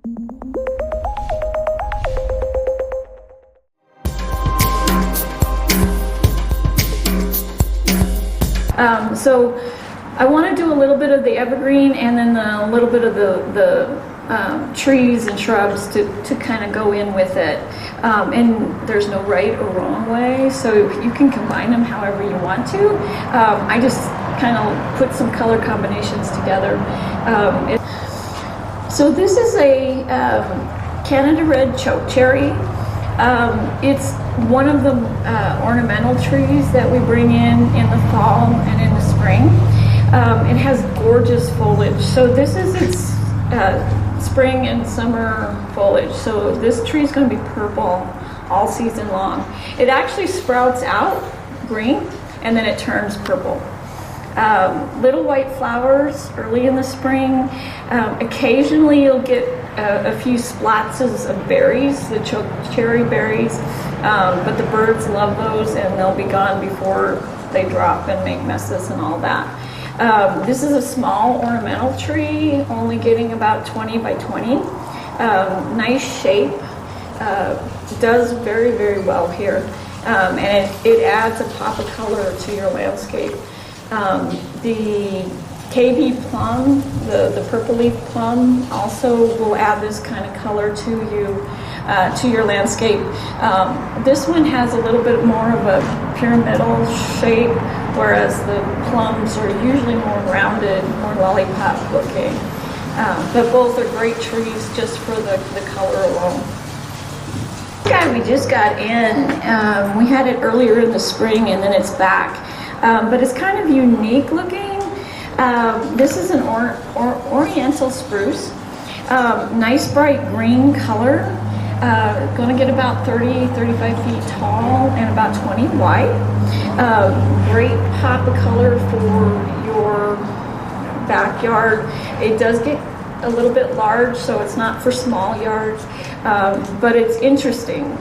So I want to do a little bit of the evergreen and then a little bit of the trees and shrubs to kind of go in with it. And there's no right or wrong way, so you can combine them however you want to. I just kind of put some color combinations together. So this is a Canada Red Chokecherry. It's one of the ornamental trees that we bring in the fall and in the spring. It has gorgeous foliage. So this is its spring and summer foliage. So this tree is going to be purple all season long. It actually sprouts out green and then it turns purple. Little white flowers early in the spring. Occasionally you'll get a few splatses of berries, the chokecherry berries, but the birds love those and they'll be gone before they drop and make messes and all that. This is a small ornamental tree, only getting about 20 by 20. Nice shape, does very, very well here. And it adds a pop of color to your landscape. The KB plum, the purple leaf plum, also will add this kind of color to you, to your landscape. This one has a little bit more of a pyramidal shape, whereas the plums are usually more rounded, more lollipop looking. But both are great trees just for the color alone. This guy we just got in, we had it earlier in the spring and then it's back. But it's kind of unique looking. This is an Oriental Spruce. Nice bright green color. Going to get about 35 feet tall and about 20 wide. Great pop of color for your backyard. It does get a little bit large, so it's not for small yards, but it's interesting.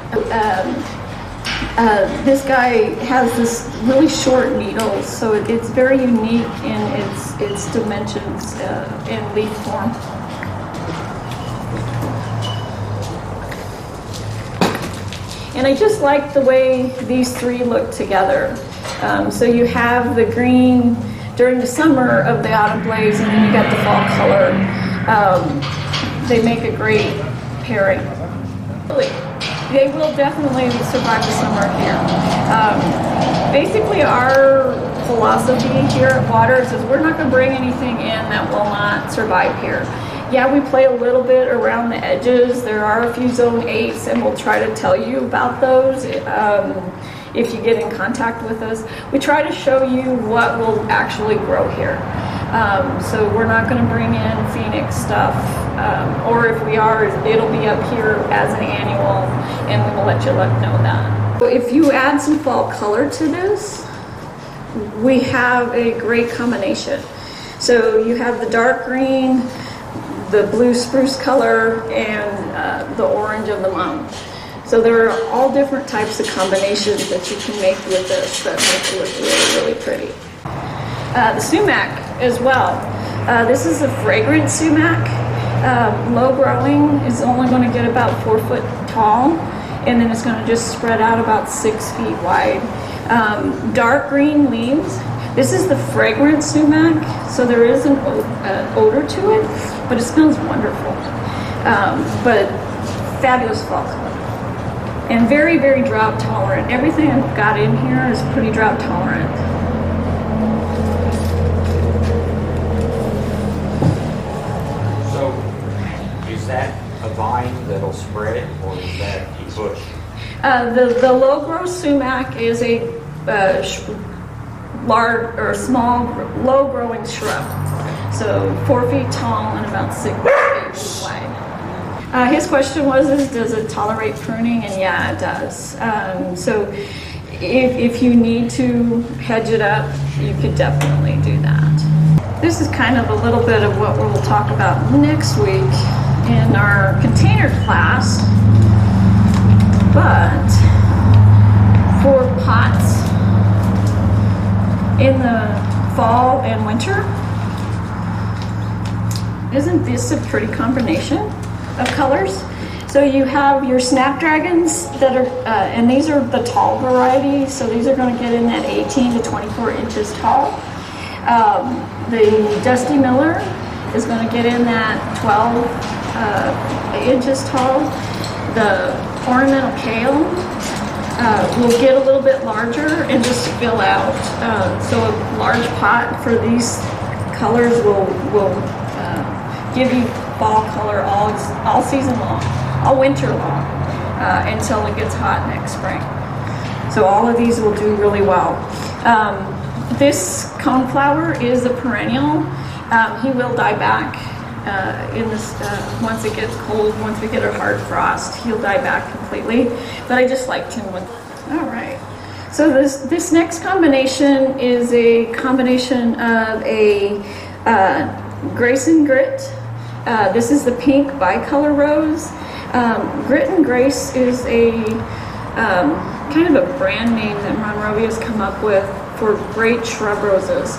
This guy has this really short needles, so it's very unique in its dimensions in leaf form. And I just like the way these three look together. So you have the green during the summer of the autumn blaze, and then you got the fall color. They make a great pairing. They will definitely survive the summer here. Basically, our philosophy here at Waters is we're not going to bring anything in that will not survive here. Yeah, we play a little bit around the edges. There are a few Zone 8s, and we'll try to tell you about those if you get in contact with us. We try to show you what will actually grow here. So we're not going to bring in Phoenix stuff, or if we are, it'll be up here as an annual, and we will let you know that. So if you add some fall color to this, we have a great combination. So you have the dark green, the blue spruce color, and the orange of the mum. So there are all different types of combinations that you can make with this that make it look really, really pretty. The sumac as well. This is a fragrant sumac. Low growing, is only going to get about 4 foot tall, and then it's going to just spread out about 6 feet wide. Dark green leaves. This is the fragrant sumac, so there is an odor to it, but it smells wonderful. But fabulous fall color. And very, very drought tolerant. Everything I've got in here is pretty drought tolerant. So, is that a vine that'll spread, or is that a bush? The low-growth sumac is a large or small, low-growing shrub. So 4 feet tall and about 6 feet wide. His question was, does it tolerate pruning? And yeah, it does. So if you need to hedge it up, you could definitely do that. This is kind of a little bit of what we'll talk about next week in our container class. But for pots in the fall and winter, isn't this a pretty combination? of colors. So you have your snapdragons that are, and these are the tall variety, so these are going to get in at 18 to 24 inches tall. The Dusty Miller is going to get in at 12 inches tall. The Ornamental Kale will get a little bit larger and just fill out. So a large pot for these colors will give you fall color all season long, all winter long, until it gets hot next spring. So all of these will do really well. This coneflower is a perennial. He will die back in this once it gets cold. Once we get a hard frost, he'll die back completely. But I just liked him with. All right. So this next combination is a combination of a Grace and Grit. This is the pink bicolor rose. Grit and Grace is a kind of a brand name that Monrovia has come up with for great shrub roses.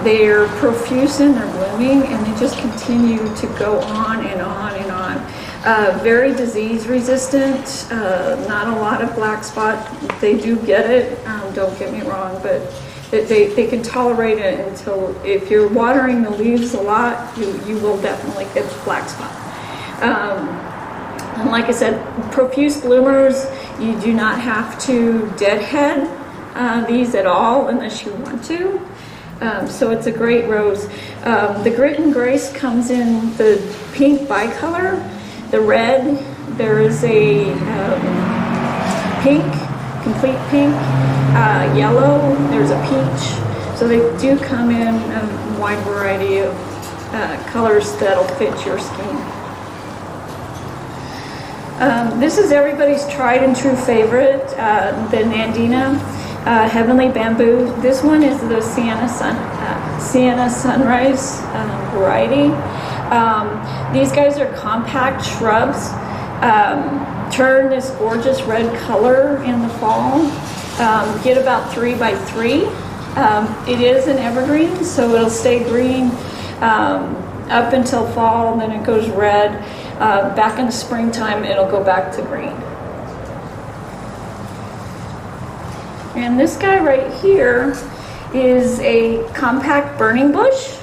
They're profuse in their blooming, and they just continue to go on and on and on. Very disease resistant, not a lot of black spot. They do get it, don't get me wrong, but they can tolerate it until, if you're watering the leaves a lot, you will definitely get black spot. And like I said, profuse bloomers, you do not have to deadhead these at all unless you want to. So it's a great rose. The Grit and Grace comes in the pink bicolor, the red, there is a pink, complete pink, yellow, there's a peach. So they do come in a wide variety of colors that'll fit your skin. This is everybody's tried and true favorite, the Nandina Heavenly Bamboo. This one is the Sienna Sunrise variety. These guys are compact shrubs. Turn this gorgeous red color in the fall. Get about 3 by 3. It is an evergreen, so it'll stay green up until fall, and then it goes red. Back in the springtime, it'll go back to green. And this guy right here is a compact burning bush.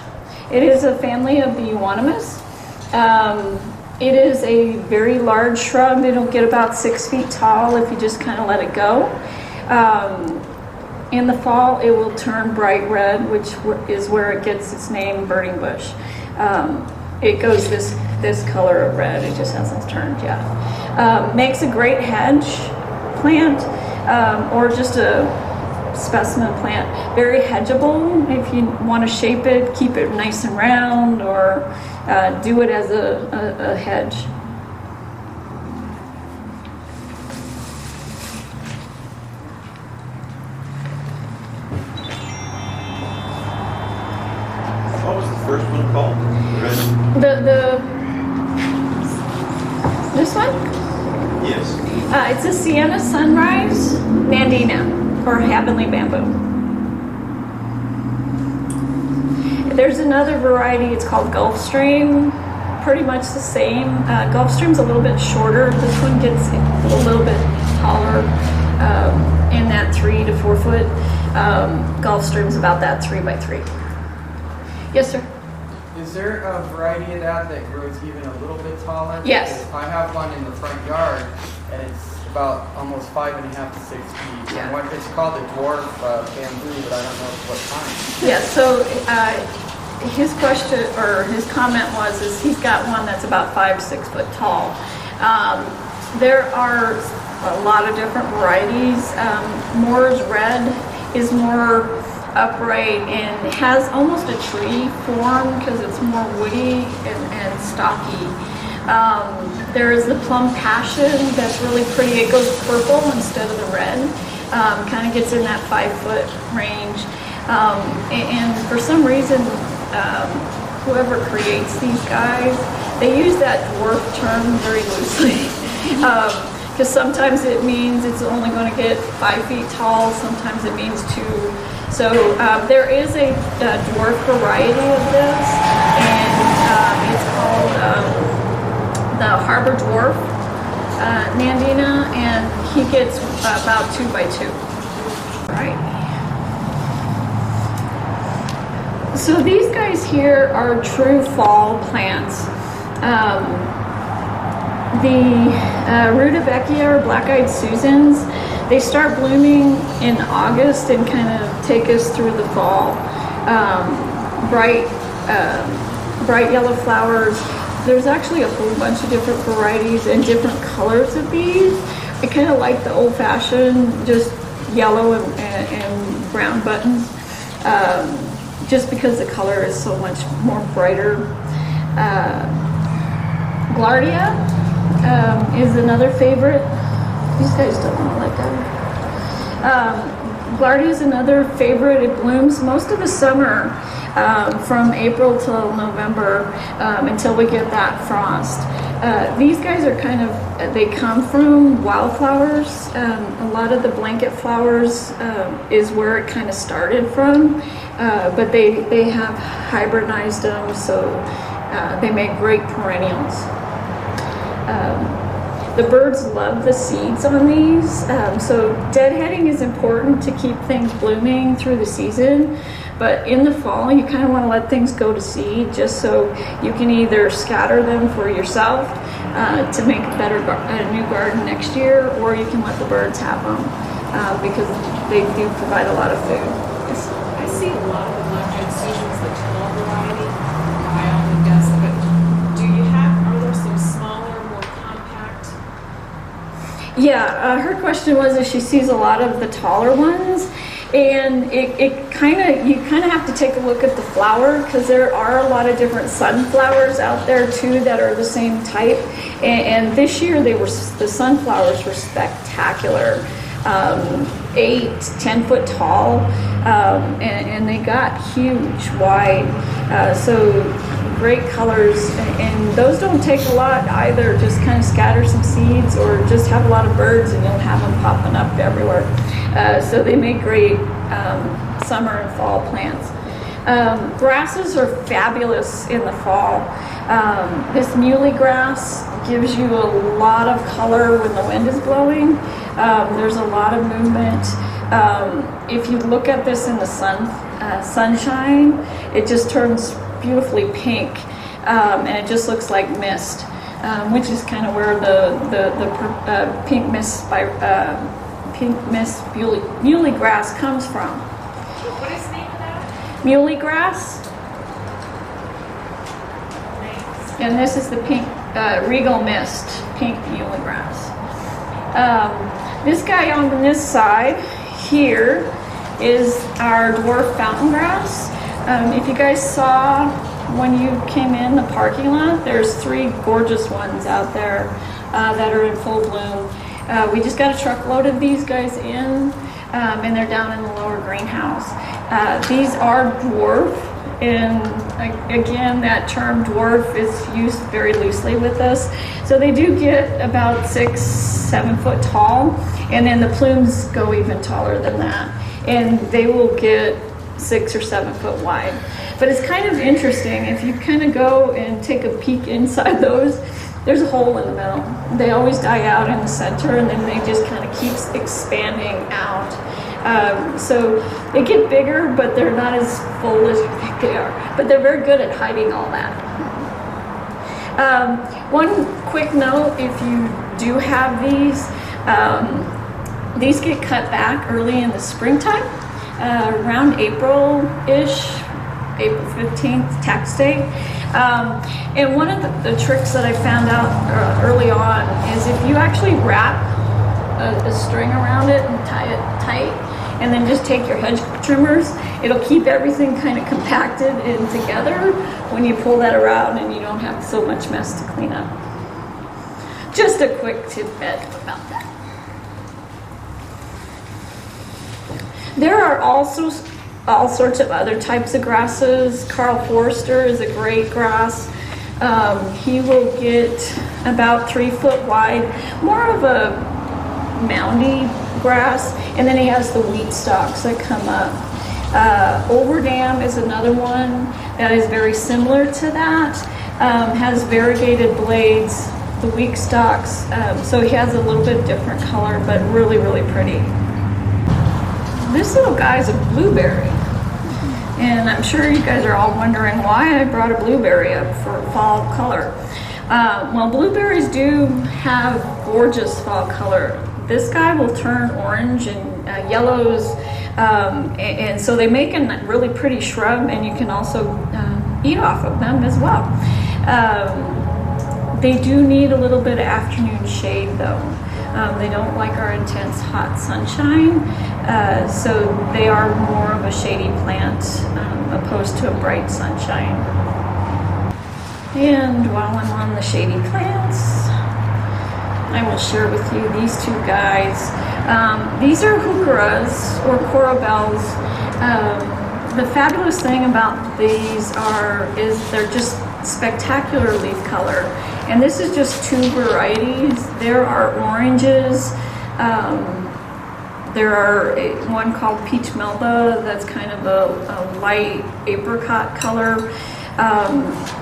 It is a family of the euonymus. It is a very large shrub. It'll get about 6 feet tall if you just kind of let it go. In the fall, it will turn bright red, which is where it gets its name, burning bush. It goes this color of red. It just hasn't turned yet. Makes a great hedge plant, or just a specimen plant. Very hedgeable if you want to shape it, keep it nice and round, or do it as a hedge. What was the first one called? This one? Yes. It's a Sienna Sunrise Nandina, or Heavenly Bamboo. There's another variety, it's called Gulfstream, pretty much the same. Gulfstream's a little bit shorter. This one gets a little bit taller, in that 3 to 4 foot. Gulfstream's about that 3 by 3. Yes, sir. Is there a variety of that grows even a little bit taller? Yes. Because I have one in the front yard, and it's about almost 5.5 to 6 feet. Yeah. And what it's called a dwarf bamboo, but I don't know what kind. Yeah, so his question, or his comment was, is he's got one that's about 5 to 6 foot tall. There are a lot of different varieties. Moore's Red is more upright and has almost a tree form because it's more woody and stocky. There is the Plum Passion that's really pretty. It goes purple instead of the red. Kind of gets in that 5 foot range. And for some reason, whoever creates these guys, they use that dwarf term very loosely. Because sometimes it means it's only going to get 5 feet tall, sometimes it means 2. So there is a dwarf variety of this, and it's called the Harbor Dwarf Nandina, and he gets about 2 by 2. All right. So these guys here are true fall plants. The Rudbeckia or black-eyed Susans, they start blooming in August and kind of take us through the fall. Bright yellow flowers. There's actually a whole bunch of different varieties and different colors of these. I kind of like the old-fashioned, just yellow and brown buttons, just because the color is so much more brighter. Glardia is another favorite. These guys don't want to let go. Glardia is another favorite. It blooms most of the summer, from April till November, until we get that frost. These guys are kind of, they come from wildflowers. A lot of the blanket flowers is where it kind of started from, but they have hybridized them, so they make great perennials. The birds love the seeds on these, so deadheading is important to keep things blooming through the season, but in the fall you kind of want to let things go to seed just so you can either scatter them for yourself to make a new garden next year, or you can let the birds have them because they do provide a lot of food. I see a lot of the black-eyed Susans, the tall variety. I only guess, but are there some smaller, more compact? Yeah, her question was if she sees a lot of the taller ones, and you kind of have to take a look at the flower, because there are a lot of different sunflowers out there too that are the same type. And this year the sunflowers were spectacular, 8-10 foot tall, and they got huge, wide. So great colors, and those don't take a lot either. Just kind of scatter some seeds or just have a lot of birds and you'll have them popping up everywhere. So they make great summer and fall plants. Grasses are fabulous in the fall. This muley grass gives you a lot of color when the wind is blowing. There's a lot of movement. If you look at this in the sunshine, it just turns beautifully pink, and it just looks like mist, which is kind of where the pink mist muley grass comes from. What is the name of that? Muley grass, Thanks. and this is the pink regal mist, pink muley grass. This guy on this side here is our dwarf fountain grass. If you guys saw when you came in the parking lot, there's 3 gorgeous ones out there that are in full bloom. We just got a truckload of these guys in, and they're down in the lower greenhouse. These are dwarf, and again, that term dwarf is used very loosely with us. So they do get about 6-7 foot tall, and then the plumes go even taller than that, and they will get 6 or 7 foot wide. But it's kind of interesting if you kind of go and take a peek inside those. There's a hole in the middle. They always die out in the center, and then they just kind of keep expanding out. So they get bigger, but they're not as full as you think they are. But they're very good at hiding all that. One quick note: if you do have these get cut back early in the springtime, around April-ish. April 15th, tax day. And one of the tricks that I found out early on is if you actually wrap a string around it and tie it tight, and then just take your hedge trimmers, it'll keep everything kind of compacted and together when you pull that around, and you don't have so much mess to clean up. Just a quick tidbit about that. There are also all sorts of other types of grasses. Carl Forster is a great grass. He will get about 3 foot wide, more of a moundy grass, and then he has the wheat stalks that come up. Overdam is another one that is very similar to that, has variegated blades, the weak stalks. So he has a little bit different color, but really, really pretty. This little guy's a blueberry. And I'm sure you guys are all wondering why I brought a blueberry up for fall color. Well, blueberries do have gorgeous fall color. This guy will turn orange and yellows, and so they make a really pretty shrub, and you can also eat off of them as well. They do need a little bit of afternoon shade though. They don't like our intense hot sunshine, so they are more of a shady plant opposed to a bright sunshine. And while I'm on the shady plants, I will share with you these two guys. These are heucheras or corabelles. The fabulous thing about these is they're just spectacular leaf color. And this is just two varieties. There are oranges. There are one called Peach Melta that's kind of a light apricot color.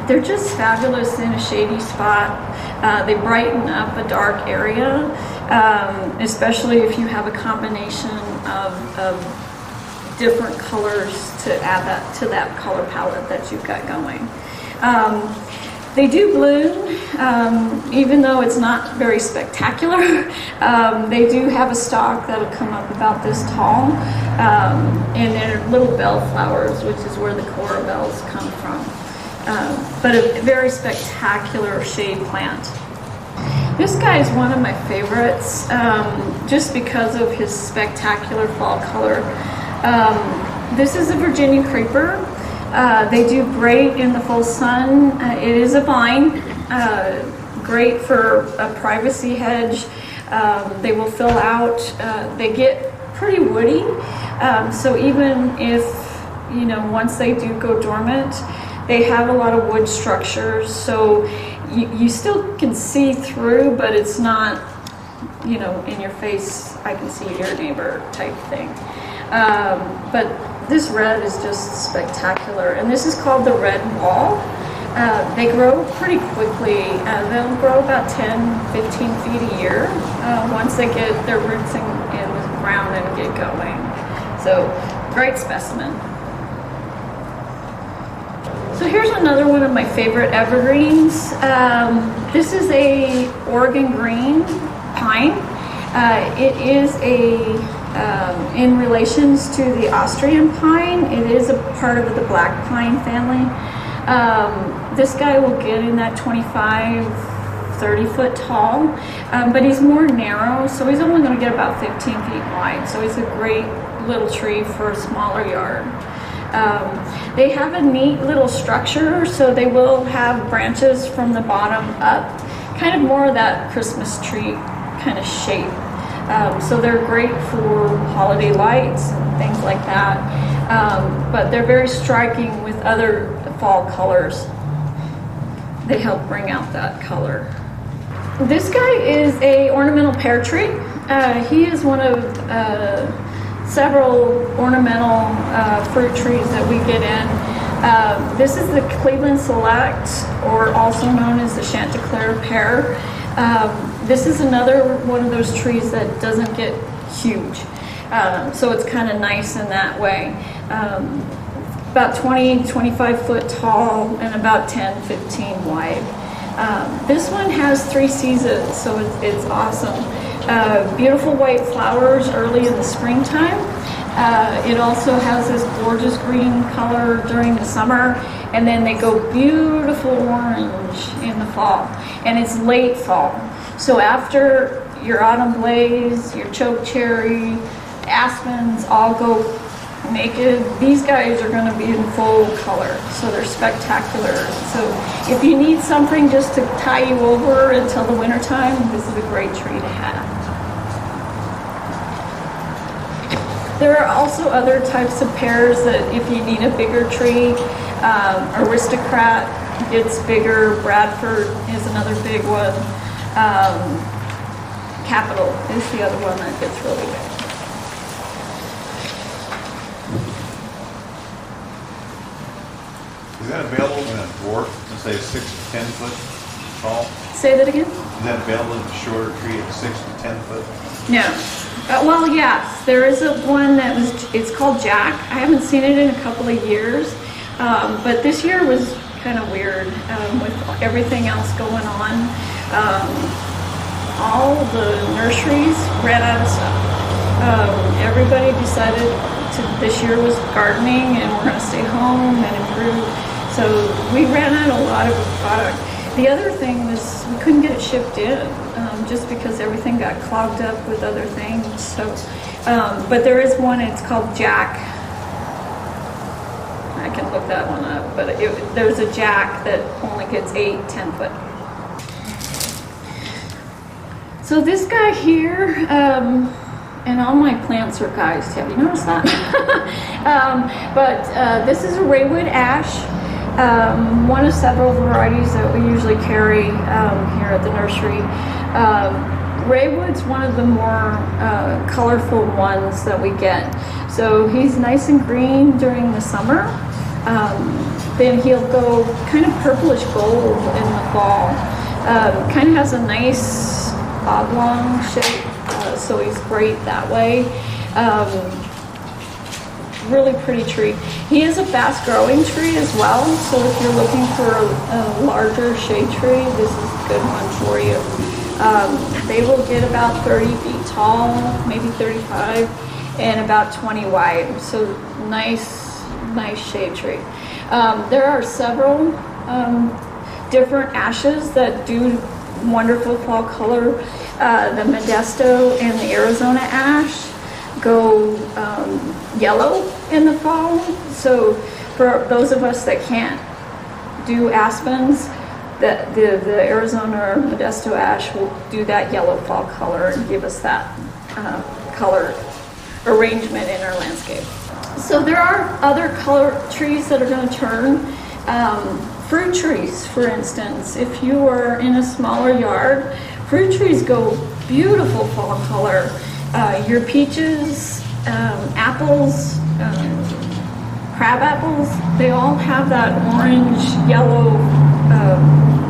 They're just fabulous in a shady spot. They brighten up a dark area, especially if you have a combination of different colors to add that to that color palette that you've got going. They do bloom, even though it's not very spectacular. They do have a stalk that'll come up about this tall, and they're little bellflowers, which is where the corabelles come from. But a very spectacular shade plant. This guy is one of my favorites, just because of his spectacular fall color. This is a Virginia creeper. They do great in the full sun. It is a vine, great for a privacy hedge. They will fill out. They get pretty woody, so even if, once they do go dormant, they have a lot of wood structures, so you still can see through, but it's not, in your face, I can see your neighbor type thing. But this red is just spectacular, and this is called the red wall. They grow pretty quickly. They'll grow about 10, 15 feet a year once they get their roots in the ground and get going. So, great specimen. So here's another one of my favorite evergreens. This is a Oregon green pine. It is in relations to the Austrian pine. It is a part of the black pine family. This guy will get in that 25, 30 foot tall, but he's more narrow, so he's only going to get about 15 feet wide. So he's a great little tree for a smaller yard. They have a neat little structure, so they will have branches from the bottom up, kind of more of that Christmas tree kind of shape. So they're great for holiday lights and things like that, but they're very striking with other fall colors. They help bring out that color. This guy is a ornamental pear tree. He is one of several ornamental fruit trees that we get in. This is the Cleveland Select, or also known as the Chanticleer pear. This is another one of those trees that doesn't get huge, so it's kind of nice in that way. About 20, 25 foot tall and about 10, 15 wide. This one has 3 seasons, so it's awesome. Beautiful white flowers early in the springtime. It also has this gorgeous green color during the summer, and then they go beautiful orange in the fall, and it's late fall. So after your autumn blaze, your choke cherry, aspens all go naked, these guys are going to be in full color, so they're spectacular. So if you need something just to tie you over until the winter time, this is a great tree to have. There are also other types of pears that if you need a bigger tree, Aristocrat gets bigger, Bradford is another big one, Capital is the other one that gets really big. Is that available in a dwarf, to say 6 to 10 foot tall? Say that again? Is that available in a shorter tree at 6 to 10 foot? No. Well, yes, there is a one that was, it's called Jack. I haven't seen it in a couple of years, but this year was kind of weird with everything else going on. All the nurseries ran out of stuff. Everybody decided this year was gardening and we're going to stay home and improve. So we ran out a lot of product. The other thing was we couldn't get it shipped in just because everything got clogged up with other things. So, but there is one, it's called Jack. I can look that one up, but there's a Jack that only gets 8, 10 foot. So this guy here, and all my plants are guys, have you noticed that? But this is a Raywood Ash, one of several varieties that we usually carry here at the nursery. Raywood's one of the more colorful ones that we get. So he's nice and green during the summer. Then he'll go kind of purplish gold in the fall. Kind of has a nice oblong shape, so he's great that way. Really pretty tree. He is a fast growing tree as well, so if you're looking for a larger shade tree, this is a good one for you. They will get about 30 feet tall, maybe 35, and about 20 wide, so nice shade tree. There are several different ashes that do wonderful fall color. The Modesto and the Arizona Ash go yellow in the fall. So for those of us that can't do aspens, the Arizona or Modesto Ash will do that yellow fall color and give us that color arrangement in our landscape. So there are other color trees that are going to turn. Fruit trees, for instance, if you are in a smaller yard, fruit trees go beautiful fall color. Your peaches, apples, crab apples, they all have that orange, yellow,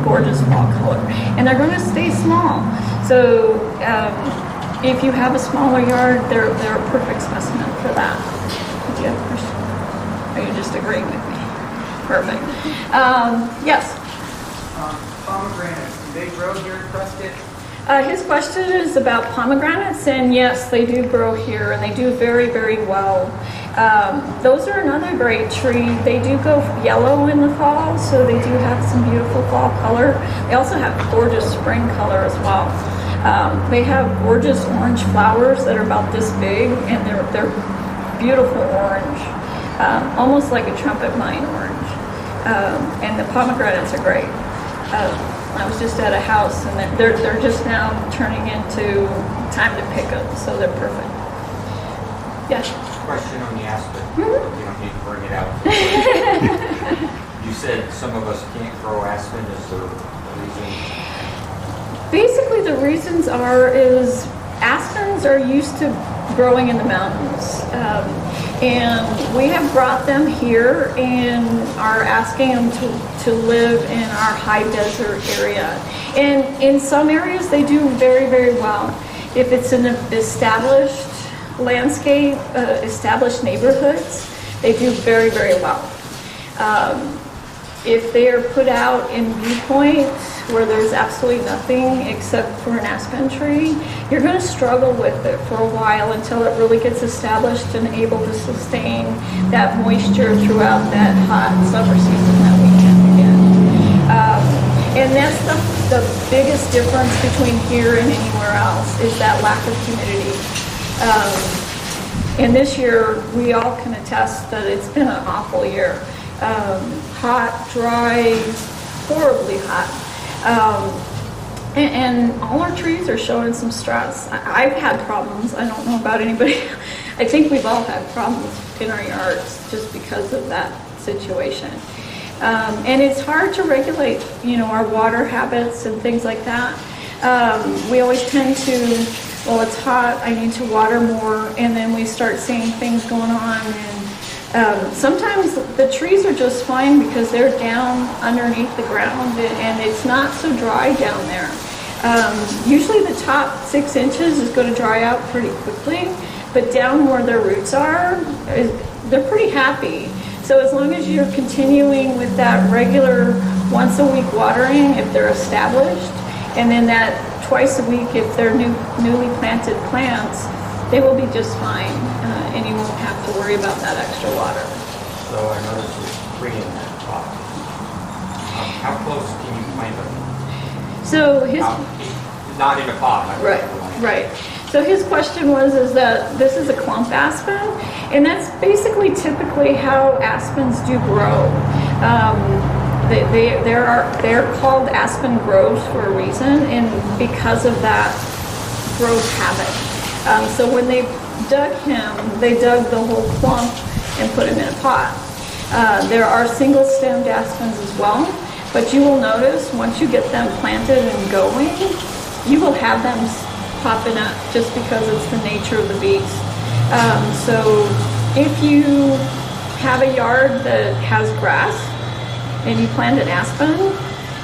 gorgeous fall color. And they're going to stay small. So if you have a smaller yard, they're a perfect specimen for that. Do you have a question? Are you just agreeing with me? Perfect. Yes? Pomegranates, do they grow here in Prescott? His question is about pomegranates, and yes, they do grow here, and they do very, very well. Those are another great tree. They do go yellow in the fall, so they do have some beautiful fall color. They also have gorgeous spring color as well. They have gorgeous orange flowers that are about this big, and they're beautiful orange, almost like a trumpet vine orange. And the pomegranates are great. I was just at a house, and they're just now turning into time to pick them, so they're perfect. Yes? Question on the aspen. You don't need to bring it out. You said some of us can't grow aspen. Is there a reason? Basically, the reasons is aspens are used to growing in the mountains. And we have brought them here and are asking them to live in our high desert area. And in some areas, they do very, very well. If it's an established landscape, established neighborhoods, they do very, very well. If they are put out in viewpoints where there's absolutely nothing except for an aspen tree, you're going to struggle with it for a while until it really gets established and able to sustain that moisture throughout that hot summer season that we tend to get. And that's the biggest difference between here and anywhere else is that lack of humidity. And this year, we all can attest that it's been an awful year. Hot, dry, horribly hot. And all our trees are showing some stress. I've had problems. I don't know about anybody. I think we've all had problems in our yards just because of that situation. And it's hard to regulate, our water habits and things like that. We always tend to, well, it's hot, I need to water more, and then we start seeing things going on. And sometimes the trees are just fine because they're down underneath the ground and it's not so dry down there. Usually the top 6 inches is going to dry out pretty quickly, but down where their roots are, they're pretty happy. So as long as you're continuing with that regular once a week watering if they're established, and then that twice a week if they're newly planted plants, they will be just fine, and you won't have to worry about that extra water. So I noticed you're bringing that pot. How close can you plant them? So his Not in a pot. right. So his question was, is that this is a clump aspen, and that's basically typically how aspens do grow. They're called aspen groves for a reason, and because of that growth habit. So when they dug him, they dug the whole clump and put him in a pot. There are single-stemmed aspens as well, but you will notice once you get them planted and going, you will have them popping up just because it's the nature of the beast. So if you have a yard that has grass and you plant an aspen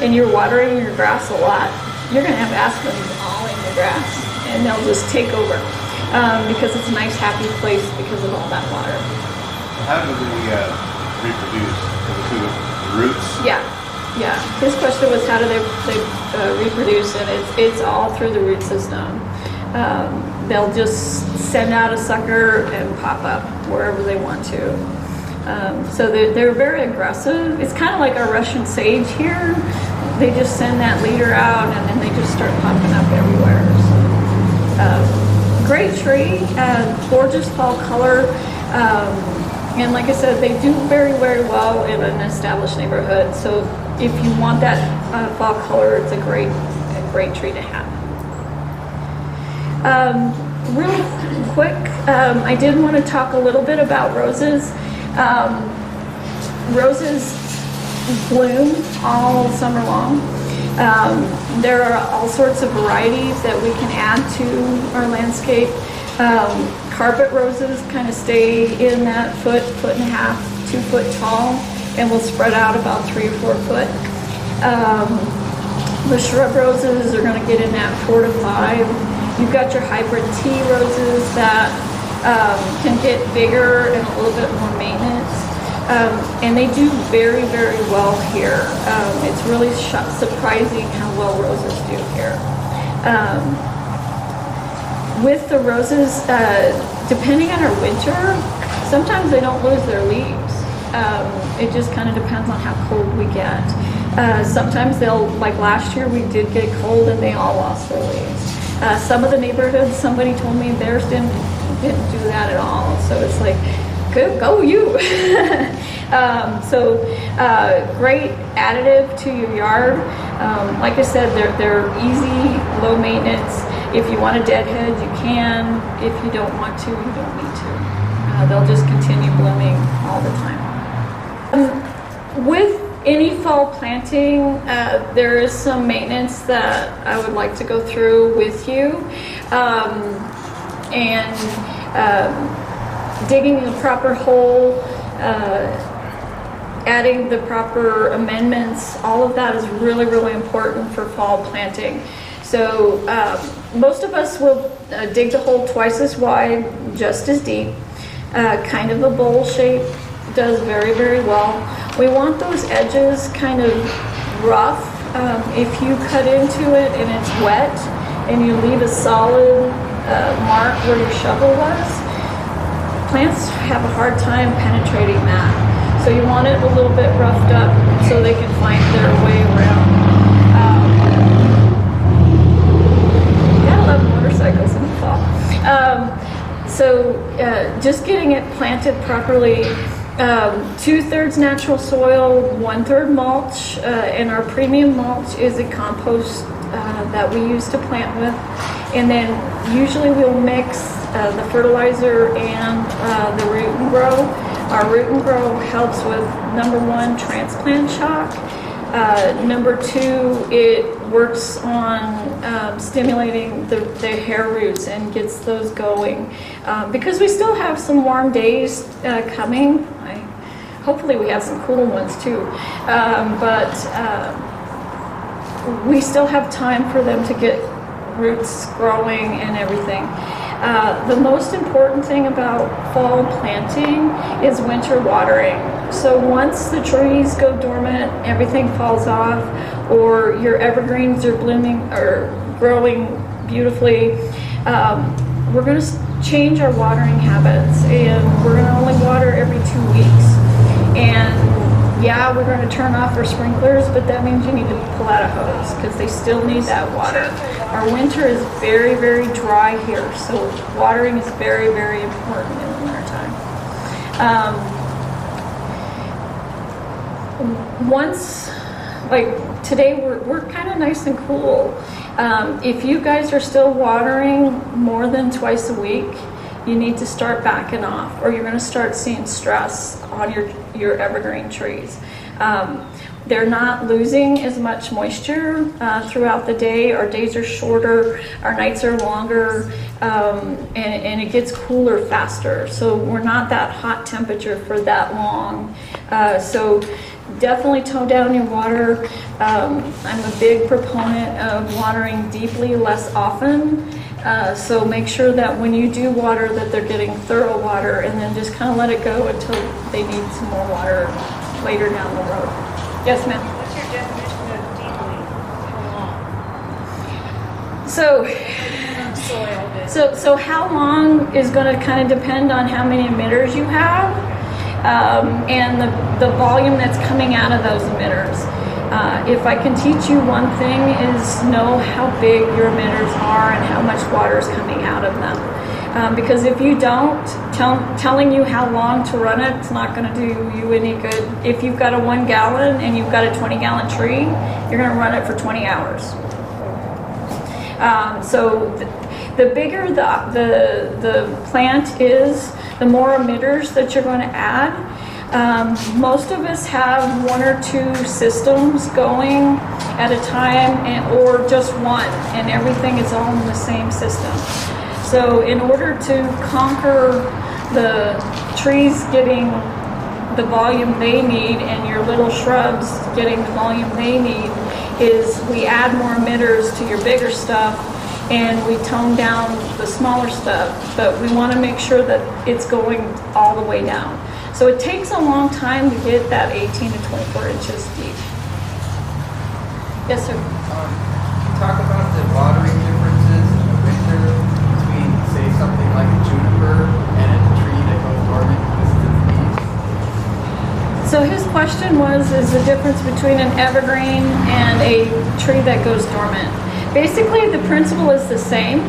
and you're watering your grass a lot, you're going to have aspens all in the grass and they'll just take over because it's a nice happy place because of all that water. How do they reproduce? Through the roots? Yeah. His question was how do they reproduce, and it's all through the root system. They'll just send out a sucker and pop up wherever they want to. So they're very aggressive. It's kind of like our Russian sage here. They just send that leader out and then they just start popping up everywhere. So, great tree, gorgeous fall color. And like I said, they do very, very well in an established neighborhood. So if you want that fall color, it's a great tree to have. Real quick, I did want to talk a little bit about roses. Roses bloom all summer long. There are all sorts of varieties that we can add to our landscape. Carpet roses kind of stay in that foot and a half, 2 foot tall, and will spread out about 3 or 4 foot. The shrub roses are going to get in that 4 to 5. You've got your hybrid tea roses that can get bigger and a little bit more maintenance. And they do very, very well here. It's really surprising how well roses do here. With the roses, depending on our winter, sometimes they don't lose their leaves. It just kind of depends on how cold we get. Sometimes they'll, like last year, we did get cold and they all lost their leaves. Some of the neighborhoods, somebody told me theirs didn't do that at all. So it's like, go you. Great additive to your yard. Like I said, they're easy, low maintenance. If you want a deadhead, you can. If you don't want to, you don't need to. They'll just continue blooming all the time. With any fall planting, there is some maintenance that I would like to go through with you. Digging the proper hole, adding the proper amendments, all of that is really, really important for fall planting. So most of us will dig the hole twice as wide, just as deep. Kind of a bowl shape does very, very well. We want those edges kind of rough. If you cut into it and it's wet and you leave a solid mark where your shovel was, plants have a hard time penetrating that. So you want it a little bit roughed up so they can find their way around. Gotta love motorcycles in the fall. Just getting it planted properly. 2/3 natural soil, 1/3 mulch, and our premium mulch is a compost that we use to plant with. And then usually we'll mix the fertilizer and the root and grow. Our root and grow helps with, number 1, transplant shock. Number 2, it works on stimulating the hair roots and gets those going. Because we still have some warm days coming. Hopefully we have some cool ones too. we still have time for them to get roots growing and everything. The most important thing about fall planting is winter watering. So once the trees go dormant, everything falls off, or your evergreens are blooming or growing beautifully, we're going to change our watering habits, and we're going to only water every 2 weeks. And yeah, we're going to turn off our sprinklers, but that means you need to pull out a hose because they still need that water. Our winter is very, very dry here, so watering is very, very important in the wintertime. Once, like today, we're kind of nice and cool. If you guys are still watering more than twice a week, you need to start backing off, or you're going to start seeing stress on your evergreen trees. They're not losing as much moisture throughout the day. Our days are shorter, our nights are longer, and it gets cooler faster. So we're not that hot temperature for that long. So definitely tone down your water. I'm a big proponent of watering deeply, less often. So make sure that when you do water that they're getting thorough water, and then just kind of let it go until they need some more water later down the road. Yes, ma'am? What's your definition of deeply? How long? So, Soil. so how long is going to kind of depend on how many emitters you have, and the volume that's coming out of those emitters. If I can teach you one thing, is know how big your emitters are and how much water is coming out of them. Because if you don't, telling you how long to run it, it's not going to do you any good. If you've got a 1 gallon and you've got a 20-gallon tree, you're going to run it for 20 hours. So the bigger the plant is, the more emitters that you're going to add. Most of us have 1 or 2 systems going at a time, or just one, and everything is all in the same system. So in order to conquer the trees getting the volume they need and your little shrubs getting the volume they need, is we add more emitters to your bigger stuff and we tone down the smaller stuff, but we want to make sure that it's going all the way down. So it takes a long time to get that 18 to 24 inches deep. Yes, sir. Talk about the watering differences in the winter between, say, something like a juniper and a tree that goes dormant because of the leaves. So his question is the difference between an evergreen and a tree that goes dormant. Basically, the principle is the same.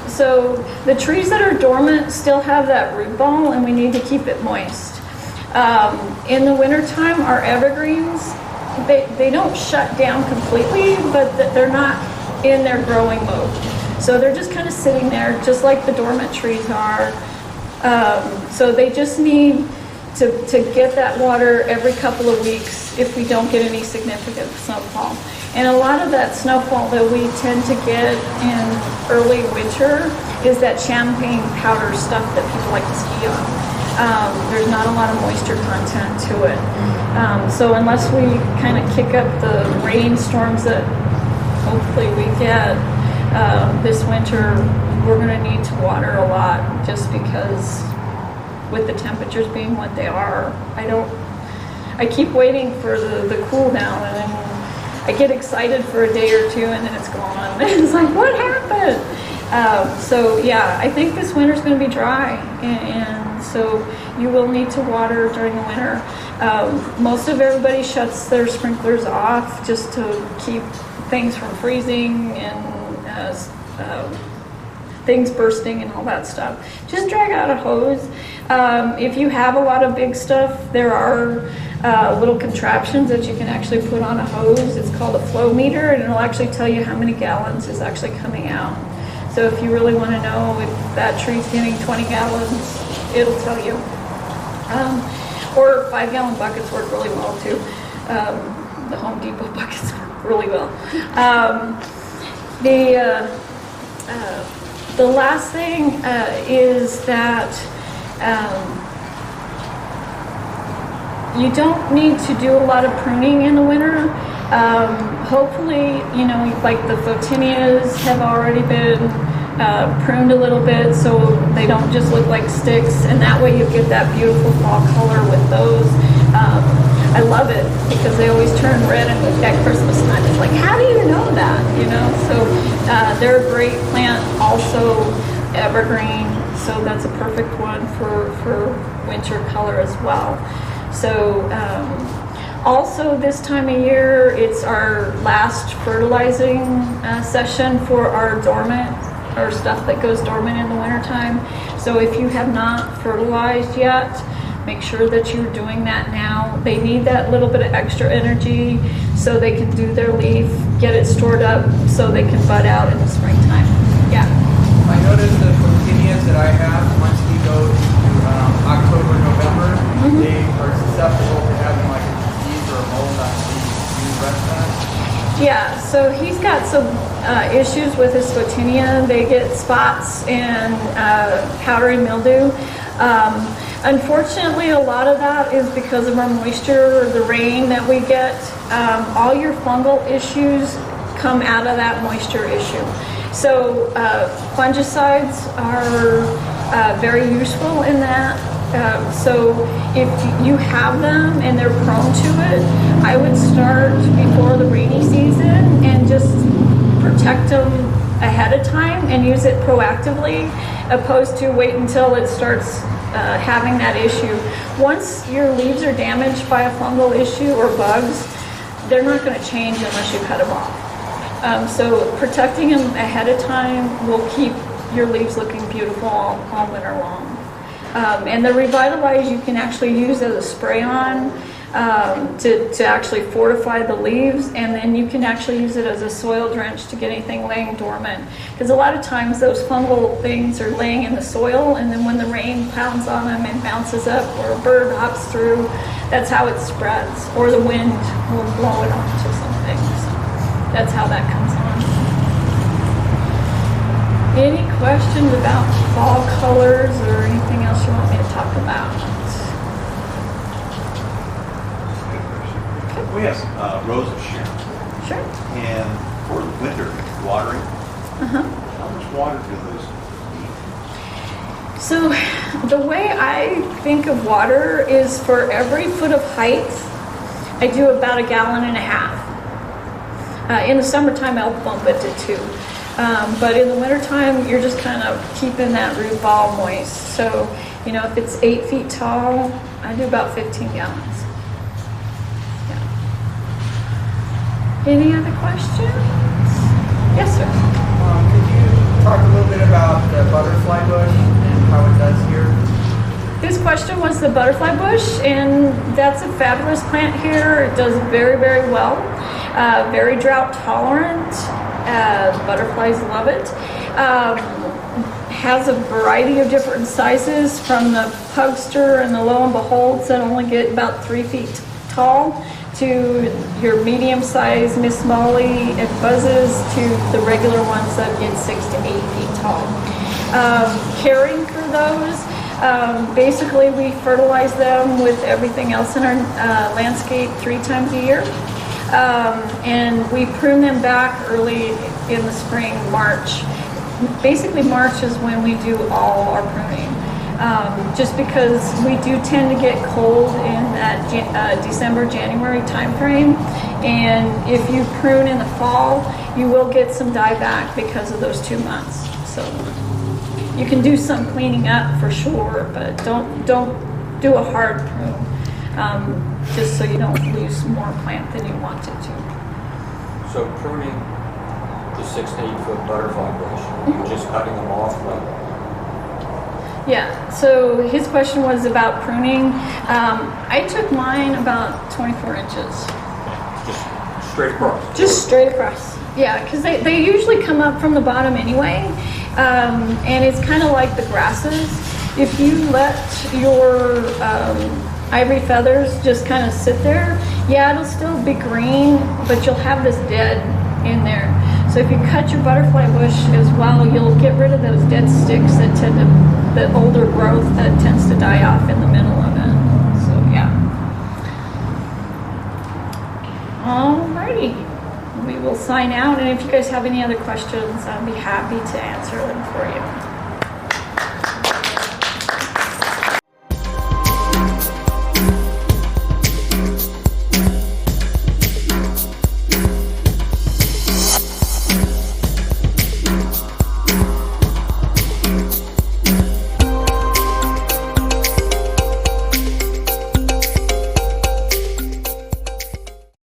So the trees that are dormant still have that root ball, and we need to keep it moist. In the wintertime, our evergreens, they don't shut down completely, but they're not in their growing mode. So they're just kind of sitting there, just like the dormant trees are. So they just need to get that water every couple of weeks if we don't get any significant snowfall. And a lot of that snowfall that we tend to get in early winter is that champagne powder stuff that people like to ski on. There's not a lot of moisture content to it. So unless we kind of kick up the rainstorms that hopefully we get this winter, we're going to need to water a lot, just because with the temperatures being what they are, I keep waiting for the cool down, and then I get excited for a day or two and then it's gone. It's like, what happened? So yeah, I think this winter's going to be dry, and so you will need to water during the winter. Most of everybody shuts their sprinklers off just to keep things from freezing and things bursting and all that stuff. Just drag out a hose. If you have a lot of big stuff, there are little contraptions that you can actually put on a hose. It's called a flow meter, and it'll actually tell you how many gallons is actually coming out. So if you really want to know if that tree's getting 20 gallons, it'll tell you. Or 5-gallon buckets work really well too. The Home Depot buckets work really well. The last thing is that you don't need to do a lot of pruning in the winter. Hopefully, you know, like the photinias have already been pruned a little bit so they don't just look like sticks, and that way you get that beautiful fall color with those. I love it because they always turn red at Christmas time. It's like, how do you know that? You know, so they're a great plant, also evergreen, so that's a perfect one for winter color as well. So also this time of year, it's our last fertilizing session for our dormant, or stuff that goes dormant in the wintertime. So if you have not fertilized yet, make sure that you're doing that now. They need that little bit of extra energy so they can do their leaf, get it stored up so they can bud out in the springtime. Yeah. I noticed the photinias that I have, once we go to October, November, they are susceptible to having like a disease or a mold on the leaves. Do you address that? Yeah, so he's got some issues with his photinia. They get spots and powdery mildew. Unfortunately, a lot of that is because of our moisture or the rain that we get. All your fungal issues come out of that moisture issue. So fungicides are very useful in that. So if you have them and they're prone to it, I would start before the rainy season and just protect them ahead of time and use it proactively, opposed to wait until it starts having that issue. Once your leaves are damaged by a fungal issue or bugs, they're not going to change unless you cut them off. So protecting them ahead of time will keep your leaves looking beautiful all winter long. And the Revitalize you can actually use as a spray-on to actually fortify the leaves, and then you can actually use it as a soil drench to get anything laying dormant. Because a lot of times those fungal things are laying in the soil, and then when the rain pounds on them and bounces up, or a bird hops through, that's how it spreads. Or the wind will blow it onto something. So that's how that comes on. Any questions about fall colors or anything else you want me to talk about? We have rows of Sharon. Sure. And for the winter watering, Uh-huh. how much water do those need? So the way I think of water is for every foot of height, I do about 1.5 gallons. In the summertime, I'll bump it to 2. But in the wintertime, you're just kind of keeping that root ball moist. So, you know, if it's 8 feet tall, I do about 15 gallons. Yeah. Any other questions? Yes, sir. Could you talk a little bit about the butterfly bush and how it does here? This question was the butterfly bush, and that's a fabulous plant here. It does very, very well. Very drought tolerant. Butterflies love it. Has a variety of different sizes, from the pugster and the low and beholds that only get about 3 feet tall, to your medium-sized Miss Molly and buzzes, to the regular ones that get 6 to 8 feet tall. Caring for those, basically we fertilize them with everything else in our landscape 3 times a year. And we prune them back early in the spring, March. Basically March is when we do all our pruning. Just because we do tend to get cold in that December, January timeframe. And if you prune in the fall, you will get some dieback because of those 2 months. So you can do some cleaning up for sure, but don't do a hard prune. Just so you don't lose more plant than you wanted to. So pruning the 6 to 8 foot butterfly bush, you're just cutting them off like. Yeah, so his question was about pruning. I took mine about 24 inches. Just straight across? Just straight across. Yeah, because they usually come up from the bottom anyway. And it's kind of like the grasses. If you let your ivory feathers just kind of sit there, yeah, it'll still be green, but you'll have this dead in there. So if you cut your butterfly bush as well, you'll get rid of those dead sticks that tend to, the older growth that tends to die off in the middle of it. So yeah. Alrighty. agree. We will sign out, and if you guys have any other questions, I'd be happy to answer them for you.